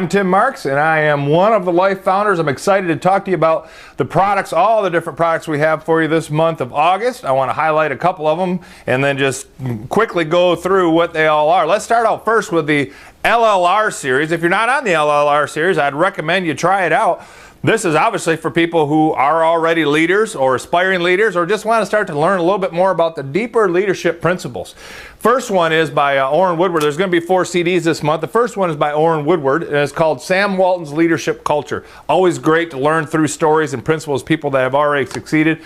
I'm Tim Marks, and I am one of the Life Founders. I'm excited to talk to you about the products, all the different products we have for you this month of August. I want to highlight a couple of them and then just quickly go through what they all are. Let's start out first with the LLR series. If you're not on the LLR series, I'd recommend you try it out. This is obviously for people who are already leaders or aspiring leaders or just want to start to learn a little bit more about the deeper leadership principles. First one is by Orrin Woodward. There's going to be 4 CDs this month. The first one is by Orrin Woodward, and it's called Sam Walton's Leadership Culture. Always great to learn through stories and principles, people that have already succeeded.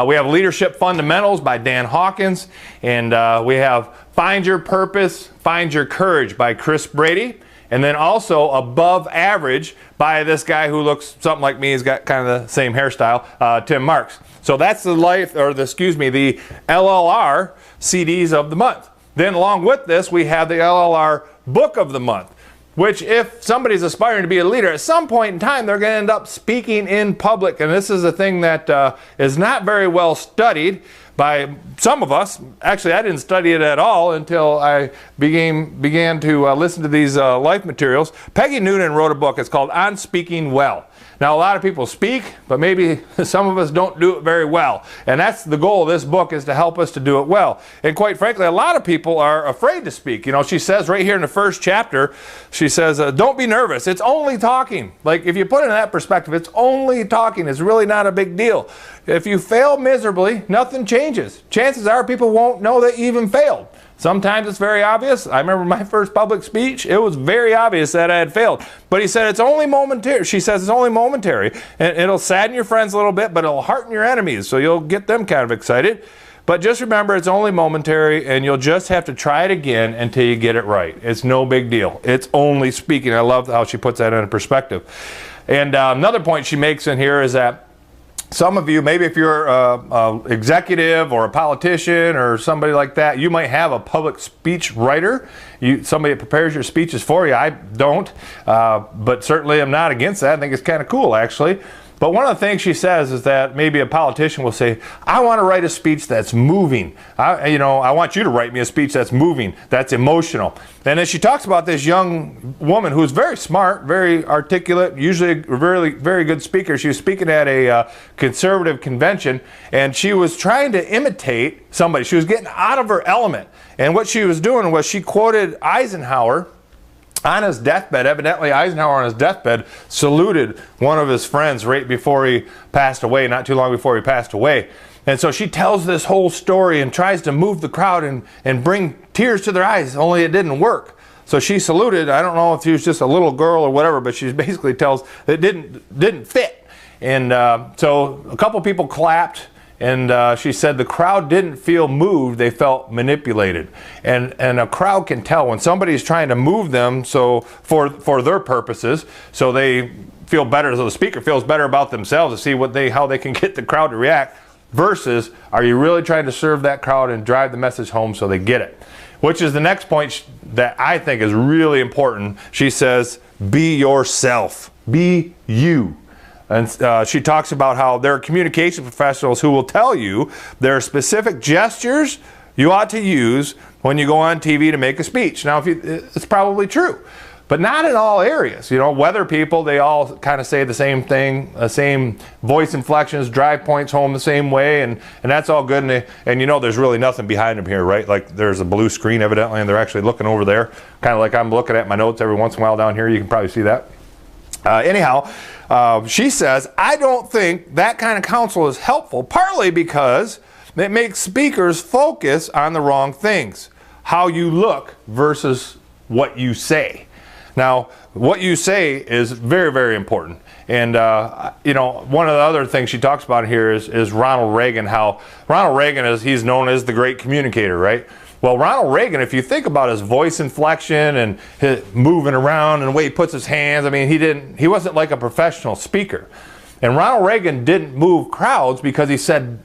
We have Leadership Fundamentals by Dan Hawkins, and we have Find Your Purpose, Find Your Courage by Chris Brady. And then also Above Average by this guy who looks something like me. He's got kind of the same hairstyle, Tim Marks. So that's the the LLR CDs of the month. Then along with this, we have the LLR Book of the Month, which if somebody's aspiring to be a leader, at some point in time, they're going to end up speaking in public. And this is a thing that is not very well studied by some of us. Actually, I didn't study it at all until I began to listen to these life materials. Peggy Noonan wrote a book. It's called On Speaking Well. Now, a lot of people speak, but maybe some of us don't do it very well. And that's the goal of this book, is to help us to do it well. And quite frankly, a lot of people are afraid to speak. You know, she says right here in the first chapter, she says, don't be nervous. It's only talking. Like, if you put it in that perspective, it's only talking. It's really not a big deal. If you fail miserably, nothing changes. Chances are people won't know that you even failed. Sometimes it's very obvious. I remember my first public speech, it was very obvious that I had failed. But he said it's only momentary. She says it's only momentary. And it'll sadden your friends a little bit, but it'll hearten your enemies. So you'll get them kind of excited. But just remember, it's only momentary, and you'll just have to try it again until you get it right. It's no big deal. It's only speaking. I love how she puts that into perspective. And another point she makes in here is that some of you, maybe if you're an executive or a politician or somebody like that, you might have a public speech writer, somebody that prepares your speeches for you. I don't, but certainly I'm not against that. I think it's kind of cool, actually. But one of the things she says is that maybe a politician will say, I want to write a speech that's moving. I want you to write me a speech that's moving, that's emotional. And then she talks about this young woman who's very smart, very articulate, usually a very, very good speaker. She was speaking at a conservative convention, and she was trying to imitate somebody. She was getting out of her element. And what she was doing was she quoted Eisenhower on his deathbed. Evidently, Eisenhower on his deathbed saluted one of his friends right before he passed away, not too long before he passed away. And so she tells this whole story and tries to move the crowd and bring tears to their eyes, only it didn't work. So she saluted. I don't know if she was just a little girl or whatever, but she basically tells it didn't fit. And so a couple people clapped. And she said the crowd didn't feel moved, they felt manipulated. And a crowd can tell when somebody's trying to move them so for their purposes, so they feel better, so the speaker feels better about themselves to see how they can get the crowd to react, versus are you really trying to serve that crowd and drive the message home so they get it? Which is the next point that I think is really important. She says, be yourself, be you. And she talks about how there are communication professionals who will tell you there are specific gestures you ought to use when you go on TV to make a speech. Now, it's probably true, but not in all areas. You know, weather people, they all kind of say the same thing, the same voice inflections, drive points home the same way, and that's all good. And you know, there's really nothing behind them here, right? Like there's a blue screen evidently, and they're actually looking over there, kind of like I'm looking at my notes every once in a while down here. You can probably see that. Anyhow, she says, I don't think that kind of counsel is helpful, partly because it makes speakers focus on the wrong things. How you look versus what you say. Now, what you say is very, very important. And, you know, one of the other things she talks about here is Ronald Reagan, how Ronald Reagan he's known as the great communicator, right? Well, Ronald Reagan, if you think about his voice inflection and his moving around and the way he puts his hands, I mean, he wasn't like a professional speaker. And Ronald Reagan didn't move crowds because he said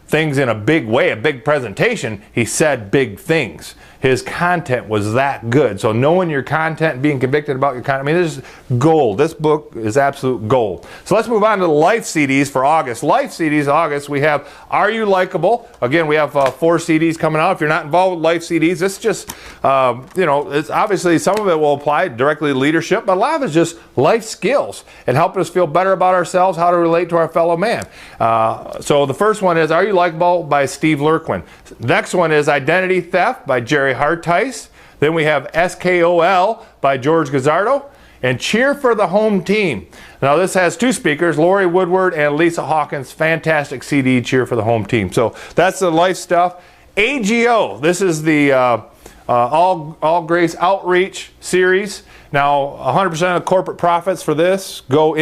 things in a big way, a big presentation. He said big things. His content was that good. So knowing your content, being convicted about your content, I mean, this is gold. This book is absolute gold. So let's move on to the Life CDs for August. Life CDs, August, we have Are You Likeable? Again, we have 4 CDs coming out. If you're not involved with Life CDs, it's just, you know, it's obviously some of it will apply directly to leadership, but a lot of it's just life skills and helping us feel better about ourselves, how to relate to our fellow man. So the first one is Are You Likeable by Steve Lurquin. Next one is Identity Theft by Jerry Hartice. Then we have SKOL by George Gazzardo, and Cheer for the Home Team. Now this has 2 speakers, Lori Woodward and Lisa Hawkins. Fantastic CD, Cheer for the Home Team. So that's the life stuff. AGO, this is the All Grace Outreach series. Now 100% of the corporate profits for this go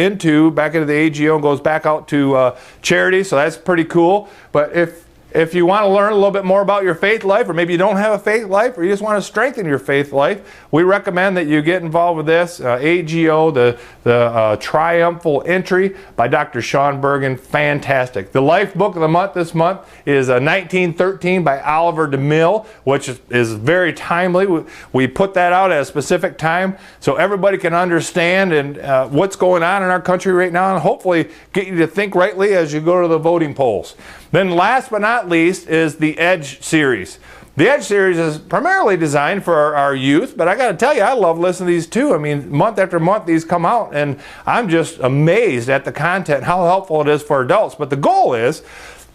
back into the AGO and goes back out to charity, so that's pretty cool. But if you want to learn a little bit more about your faith life, or maybe you don't have a faith life, or you just want to strengthen your faith life, we recommend that you get involved with this. AGO, the Triumphal Entry by Dr. Sean Bergen, fantastic. The life book of the month this month is 1913 by Oliver DeMille, which is very timely. We put that out at a specific time so everybody can understand and what's going on in our country right now, and hopefully get you to think rightly as you go to the voting polls. Then last but not least is the Edge series. The Edge series is primarily designed for our youth, but I got to tell you, I love listening to these too. I mean, month after month these come out, and I'm just amazed at the content, how helpful it is for adults. But the goal is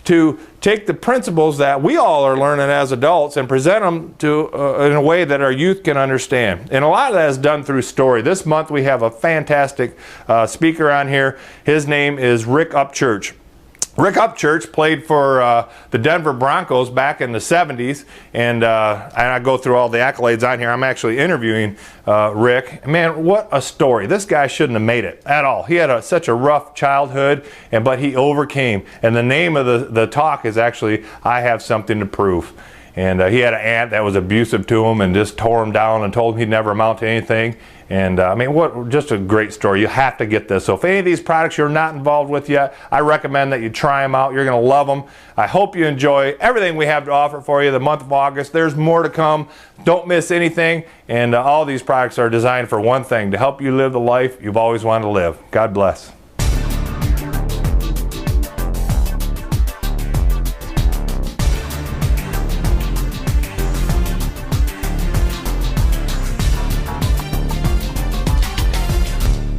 to take the principles that we all are learning as adults and present them to in a way that our youth can understand. And a lot of that is done through story. This month we have a fantastic speaker on here. His name is Rick Upchurch. Rick Upchurch played for the Denver Broncos back in the 70s, and I go through all the accolades on here. I'm actually interviewing Rick. Man, what a story. This guy shouldn't have made it at all. He had such a rough childhood, but he overcame. And the name of the talk is actually, I Have Something to Prove. And he had an aunt that was abusive to him and just tore him down and told him he'd never amount to anything. And I mean, just a great story. You have to get this. So if any of these products you're not involved with yet, I recommend that you try them out. You're going to love them. I hope you enjoy everything we have to offer for you the month of August. There's more to come. Don't miss anything. And all these products are designed for one thing, to help you live the life you've always wanted to live. God bless.